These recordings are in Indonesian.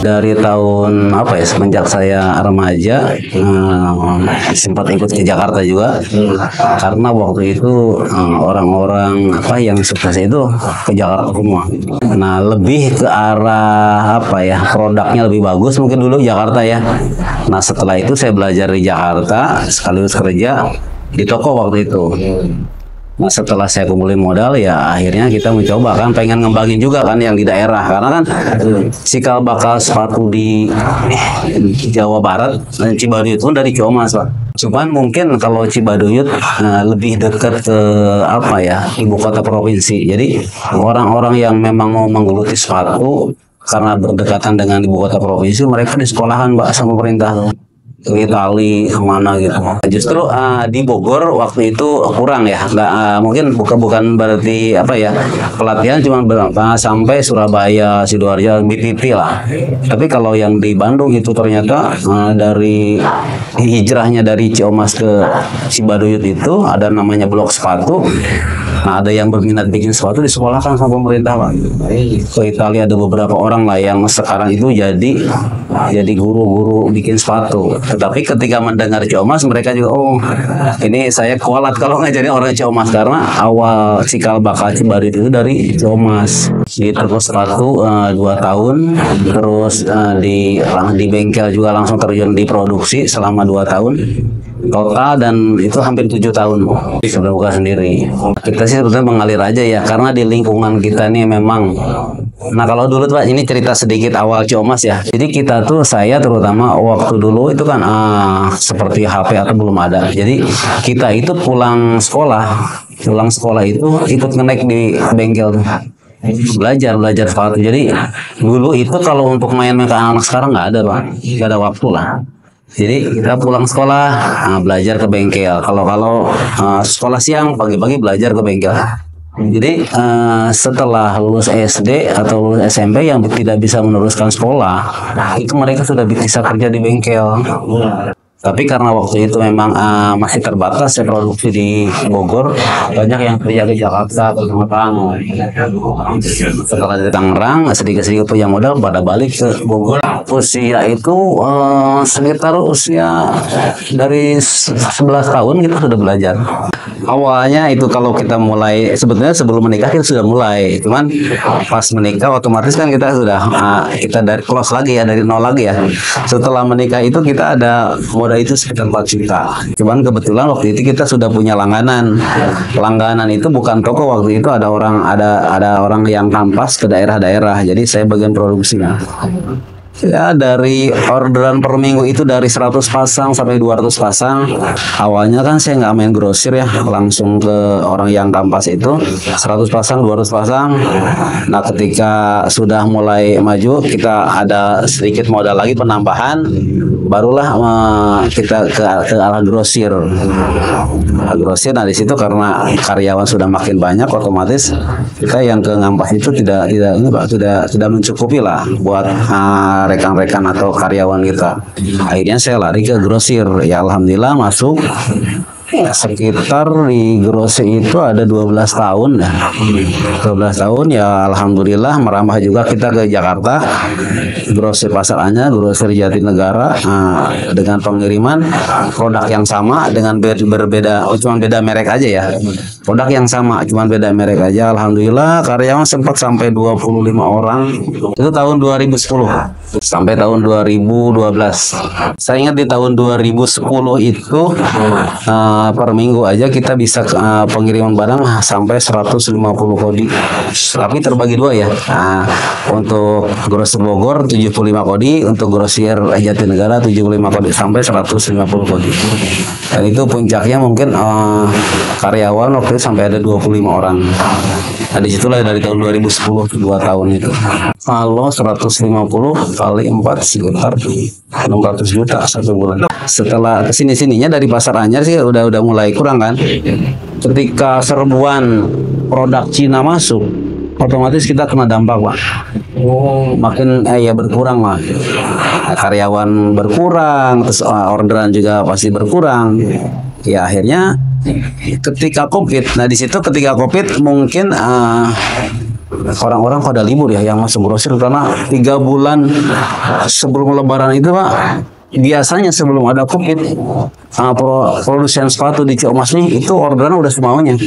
Dari tahun apa ya, semenjak saya remaja sempat ikut ke Jakarta juga, karena waktu itu orang-orang apa yang sukses itu ke Jakarta semua. Nah, lebih ke arah apa ya, produknya lebih bagus mungkin dulu Jakarta ya. Nah, setelah itu saya belajar di Jakarta sekaligus kerja di toko waktu itu. Nah, setelah saya kumpulin modal ya akhirnya kita mencoba kan, pengen ngembangin juga kan yang di daerah, karena kan cikal bakal sepatu di Jawa Barat dan Cibaduyut itu dari Ciomas Pak. Cuman mungkin kalau Cibaduyut lebih dekat ke apa ya, ibu kota provinsi. Jadi orang-orang yang memang mau menggeluti sepatu karena berdekatan dengan ibu kota provinsi, mereka di sekolahan Mbak sama pemerintah ke Itali kemana gitu. Justru di Bogor waktu itu kurang ya, nggak mungkin bukan berarti apa ya, pelatihan cuma sampai Surabaya, Sidoarjo, BPP lah. Tapi kalau yang di Bandung itu ternyata dari hijrahnya dari Ciomas ke Cibaduyut itu ada namanya blok sepatu. Nah, ada yang berminat bikin sepatu di sekolah kan sama pemerintah Pak. Ke Italia ada beberapa orang lah yang sekarang itu jadi guru-guru bikin sepatu. Tetapi ketika mendengar Ciomas, mereka juga ini saya kualat kalau nggak jadi orang Ciomas, karena awal cikal bakal Cibaduyut itu dari Ciomas. Di toko sepatu 2 tahun, terus di bengkel juga langsung terjun di produksi selama 2 tahun total, dan itu hampir 7 tahun sudah buka sendiri. Kita sih sebetulnya mengalir aja ya, karena di lingkungan kita nih memang. Nah, kalau dulu Pak, ini cerita sedikit awal Ciomas ya. Jadi kita tuh, saya terutama waktu dulu itu kan seperti HP atau belum ada. Jadi kita itu pulang sekolah itu ikut ngenek di bengkel tuh. Belajar sepatu. Jadi dulu itu kalau untuk main-main ke anak sekarang nggak ada Pak, nggak ada waktu lah. Jadi kita pulang sekolah belajar ke bengkel. Kalau sekolah siang, pagi-pagi belajar ke bengkel. Jadi setelah lulus SD atau lulus SMP yang tidak bisa meneruskan sekolah, itu mereka sudah bisa kerja di bengkel. Tapi karena waktu itu memang masih terbatas ya produksi di Bogor, banyak yang kerja ke Jakarta atau Tangerang. Setelah dari Tangerang, sedikit-sedikit punya modal pada balik ke Bogor. Usia itu sekitar usia dari 11 tahun kita sudah belajar. Awalnya itu kalau kita mulai, sebetulnya sebelum menikah kita sudah mulai. Cuman pas menikah otomatis kan kita sudah kita dari close lagi ya, dari nol lagi ya. Setelah menikah itu kita ada modal itu sekitar 4 juta. Cuman kebetulan waktu itu kita sudah punya langganan. Langganan itu bukan toko, waktu itu ada orang yang kampas ke daerah-daerah. Jadi saya bagian produksinya. Ya, dari orderan per minggu itu dari 100 pasang sampai 200 pasang. Awalnya kan saya nggak main grosir ya, langsung ke orang yang kampas itu 100 pasang, 200 pasang. Nah, ketika sudah mulai maju, kita ada sedikit modal lagi penambahan, barulah kita ke arah grosir. Grosir, nah di situ karena karyawan sudah makin banyak, otomatis kita yang ke ngampas itu tidak mencukupi lah buat rekan-rekan atau karyawan kita. Akhirnya saya lari ke grosir. Ya alhamdulillah masuk. Sekitar di grosir itu ada 12 tahun ya. 12 tahun ya alhamdulillah, merambah juga kita ke Jakarta. Grosir Pasar Anyar, grosir Jatinegara, dengan pengiriman produk yang sama dengan berbeda, cuma beda merek aja ya. Produk yang sama, cuma beda merek aja. Alhamdulillah karyawan sempat sampai 25 orang. Itu tahun 2010 sampai tahun 2012. Saya ingat di tahun 2010 itu per minggu aja kita bisa pengiriman barang sampai 150 kodi. Tapi terbagi dua ya. Untuk grosir Bogor 75 kodi, untuk grosir Jatinegara 75 kodi sampai 150 kodi. Dan itu puncaknya mungkin karyawan waktu itu sampai ada 25 orang. Nah, disitulah dari tahun 2010 2 tahun itu. Kalau 150 kali 4 sekitar 600 juta satu bulan. Setelah kesini-sininya dari Pasar Anyar sih udah mulai kurang kan. Ketika serbuan produk Cina masuk, otomatis kita kena dampak Pak. Makin ya berkurang lah. Karyawan berkurang, terus orderan juga pasti berkurang. Ya akhirnya ketika COVID, nah di situ ketika COVID mungkin orang-orang pada libur ya yang masuk grosir, karena 3 bulan sebelum Lebaran itu Pak, biasanya sebelum ada COVID, produsen sepatu di Ciamas nih itu orderan udah semaunya.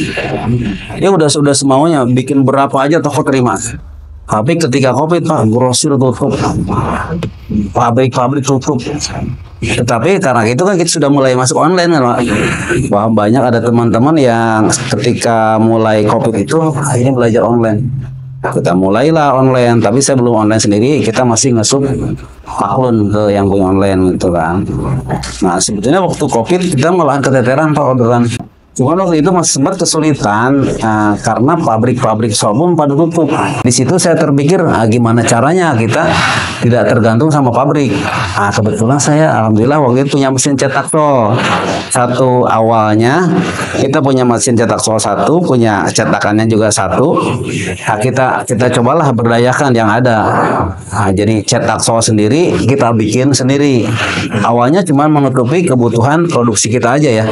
Dia udah semaunya, bikin berapa aja toko terima. Tapi ketika COVID Pak, grosir tutup, pabrik tutup. Tetapi karena itu kan kita sudah mulai masuk online kan Pak. Wah, banyak ada teman-teman yang ketika mulai COVID itu akhirnya belajar online. Kita mulailah online, tapi saya belum online sendiri, kita masih ngesuk maklun ke yang punya online gitu kan. Nah sebetulnya waktu COVID kita malah keteteran Pak orderan. Cuma waktu itu masih sempat kesulitan karena pabrik-pabrik sabun pada tutup. Di situ saya terpikir gimana caranya kita tidak tergantung sama pabrik. Kebetulan saya alhamdulillah waktu itu punya mesin cetak sol. Satu awalnya kita punya mesin cetak sol satu, punya cetakannya juga satu. Kita cobalah berdayakan yang ada. Jadi cetak sol sendiri kita bikin sendiri. Awalnya cuma menutupi kebutuhan produksi kita aja ya.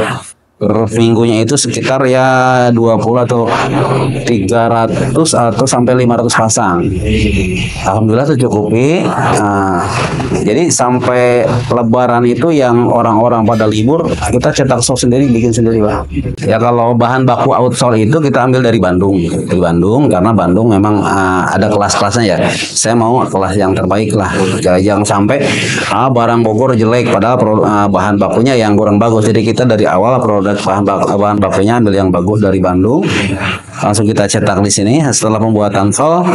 Per minggunya itu sekitar ya 20 atau 300 atau sampai 500 pasang. Alhamdulillah tercukupi. Jadi sampai Lebaran itu yang orang-orang pada libur, kita cetak sol sendiri, bikin sendiri Pak. Ya kalau bahan baku outsole itu kita ambil dari Bandung. Karena Bandung memang ada kelas-kelasnya ya. Saya mau kelas yang terbaik lah. Jangan sampai barang Bogor jelek padahal bahan bakunya yang kurang bagus. Jadi kita dari awal produk bahan bakunya ambil yang bagus dari Bandung, langsung kita cetak di sini. Setelah pembuatan sol,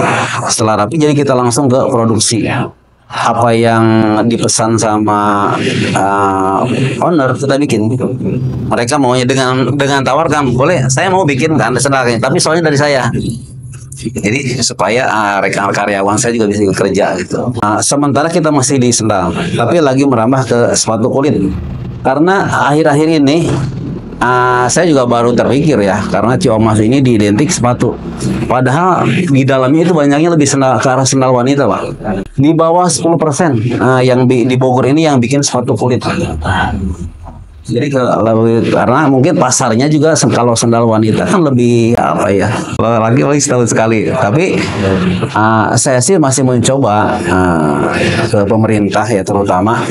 setelah rapi, jadi kita langsung ke produksi. Apa yang dipesan sama owner kita bikin. Mereka maunya dengan tawarkan, boleh saya mau bikin kan sendalnya, tapi soalnya dari saya. Jadi supaya rekan karyawan saya juga bisa kerja gitu. Sementara kita masih di sendal, tapi lagi merambah ke sepatu kulit. Karena akhir-akhir ini saya juga baru terpikir ya, karena Ciamas ini diidentik sepatu. Padahal di dalamnya itu banyaknya lebih ke arah sendal wanita Pak. Di bawah 10% yang di Bogor ini yang bikin sepatu kulit. Jadi karena mungkin pasarnya juga kalau sendal wanita kan lebih apa ya, lagi setahun sekali. Tapi saya sih masih mencoba ke pemerintah ya, terutama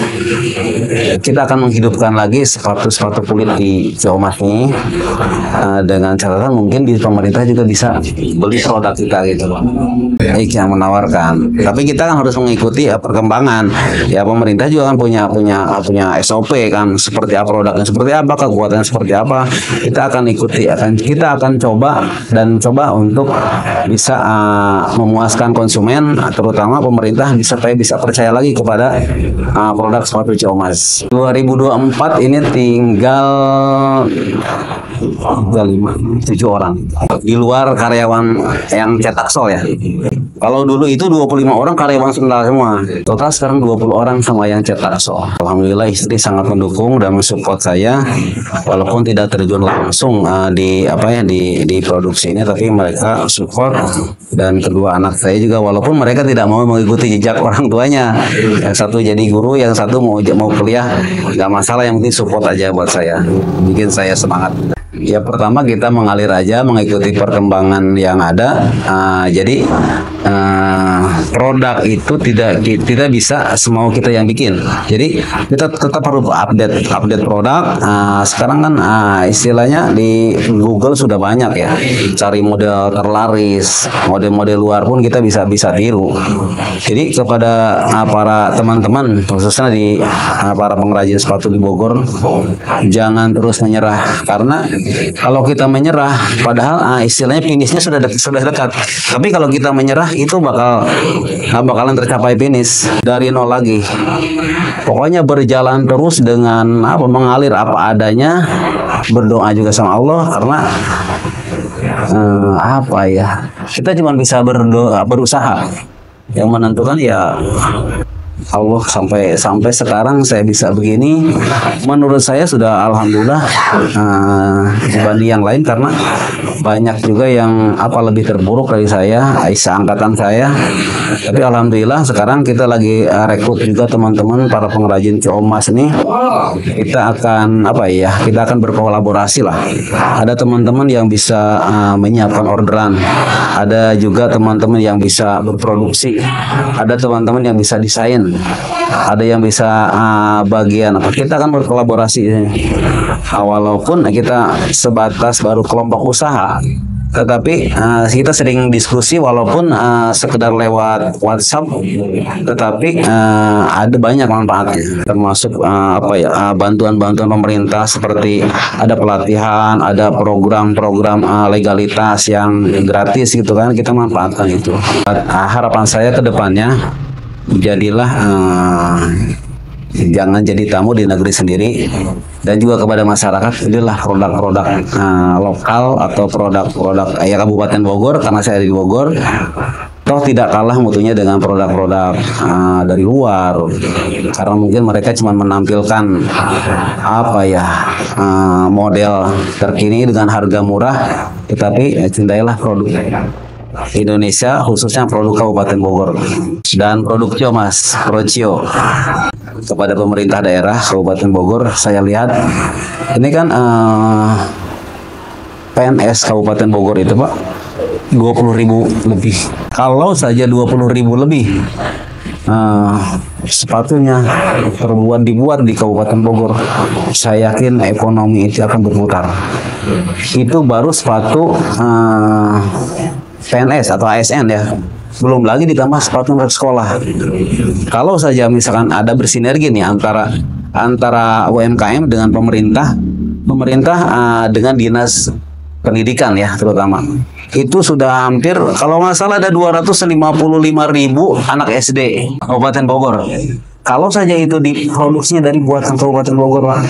kita akan menghidupkan lagi sepatu kulit di Ciamas ini, dengan catatan mungkin di pemerintah juga bisa beli produk kita gitu loh, baik yang menawarkan. Tapi kita kan harus mengikuti perkembangan ya, pemerintah juga kan punya SOP kan, seperti apa produknya, seperti apa kekuatannya, seperti apa, kita akan ikuti, kita akan coba untuk bisa memuaskan konsumen, terutama pemerintah supaya bisa percaya lagi kepada produk sepatu Ciamas. 2024 ini tinggal 7 orang di luar karyawan yang cetak sol ya. Kalau dulu itu 25 orang karyawan sendal semua, total sekarang 20 orang sama yang cetak sol. Alhamdulillah istri sangat mendukung dan mensupport saya, walaupun tidak terjun langsung di produksi ini, tapi mereka support. Dan kedua anak saya juga, walaupun mereka tidak mau mengikuti jejak orang tuanya, yang satu jadi guru, yang satu mau kuliah, nggak masalah, yang penting support aja buat saya, bikin saya semangat. Ya pertama kita mengalir aja, mengikuti perkembangan yang ada. Jadi produk itu tidak bisa semau kita yang bikin. Jadi kita tetap harus update produk. Sekarang kan istilahnya di Google sudah banyak ya, cari model terlaris, model-model luar pun kita bisa tiru. Jadi kepada para teman-teman, khususnya di para pengrajin sepatu di Bogor, jangan terus menyerah, karena kalau kita menyerah, padahal istilahnya finishnya sudah dekat. Tapi kalau kita menyerah itu bakalan tercapai finish dari nol lagi. Pokoknya berjalan terus dengan mengalir apa adanya, berdoa juga sama Allah, karena kita cuma bisa berusaha. Yang menentukan ya Allah sampai sekarang saya bisa begini, menurut saya sudah alhamdulillah dibanding yang lain, karena banyak juga yang lebih terburuk dari saya, seangkatan saya. Tapi alhamdulillah sekarang kita lagi rekrut juga teman-teman para pengrajin ciomas nih. Kita akan kita akan berkolaborasi lah. Ada teman-teman yang bisa menyiapkan orderan, ada juga teman-teman yang bisa berproduksi, ada teman-teman yang bisa desain, ada yang bisa bagian kita akan berkolaborasi. Walaupun kita sebatas baru kelompok usaha, tetapi kita sering diskusi walaupun sekedar lewat WhatsApp, tetapi ada banyak manfaatnya, termasuk bantuan-bantuan pemerintah seperti ada pelatihan, ada program-program legalitas yang gratis gitu kan, kita manfaatkan itu. Harapan saya ke depannya, jadilah jangan jadi tamu di negeri sendiri, dan juga kepada masyarakat, inilah produk-produk lokal atau produk-produk Kabupaten Bogor, karena saya di Bogor, toh tidak kalah mutunya dengan produk-produk dari luar, karena mungkin mereka cuma menampilkan model terkini dengan harga murah, tetapi cintailah produk Indonesia, khususnya produk Kabupaten Bogor dan produk ciomas Procio. Kepada pemerintah daerah Kabupaten Bogor, saya lihat ini kan PNS Kabupaten Bogor itu Pak 20.000 lebih. Kalau saja 20.000 lebih sepatunya dibuat di Kabupaten Bogor, saya yakin ekonomi itu akan berputar. Itu baru sepatu PNS atau ASN ya, belum lagi ditambah sepatu untuk sekolah. Kalau saja misalkan ada bersinergi nih antara UMKM dengan pemerintah dengan dinas pendidikan ya terutama, itu sudah hampir kalau nggak salah ada 255.000 anak SD Kabupaten Bogor. Kalau saja itu diproduksinya dari buatan Kabupaten Bogor, Pak,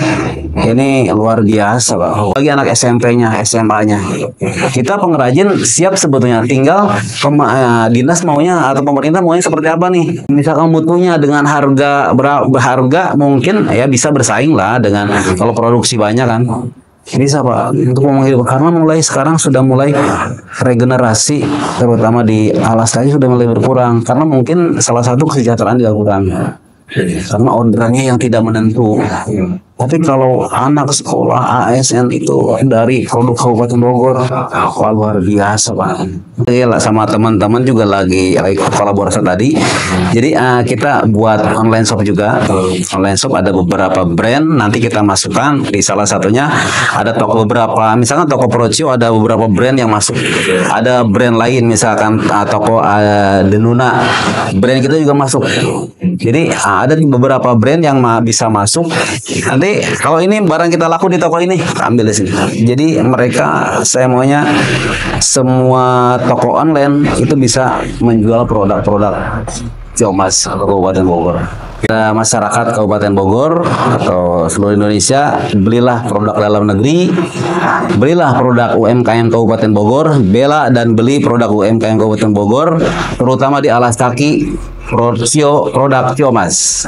ini luar biasa, Pak. Bagi anak SMP-nya, SMA-nya, kita pengrajin siap sebetulnya. Tinggal dinas maunya atau pemerintah maunya seperti apa nih? Misalkan mutunya dengan harga mungkin ya bisa bersaing lah dengan kalau produksi banyak kan. Bisa Pak untuk menghidup, karena mulai sekarang sudah mulai regenerasi, terutama di alas kaki sudah mulai berkurang, karena mungkin salah satu kesejahteraan dilakukan. Karena orderannya yang tidak menentu. Tapi kalau anak sekolah ASN itu dari produk Kabupaten Bogor, wah luar biasa Pak. Iya sama teman-teman juga lagi kolaborasi tadi. Jadi kita buat online shop juga. Online shop ada beberapa brand, nanti kita masukkan di salah satunya ada toko beberapa, misalkan toko Procio ada beberapa brand yang masuk. Ada brand lain misalkan toko Denuna, brand kita juga masuk. Jadi ada beberapa brand yang bisa masuk. Nanti kalau ini barang kita laku di toko ini, ambil di sini. Jadi mereka, saya maunya semua toko online itu bisa menjual produk-produk ciomas Kabupaten Bogor. Masyarakat Kabupaten Bogor atau seluruh Indonesia, belilah produk dalam negeri, belilah produk UMKM Kabupaten Bogor, bela dan beli produk UMKM Kabupaten Bogor, terutama di alas kaki Procio produk ciomas.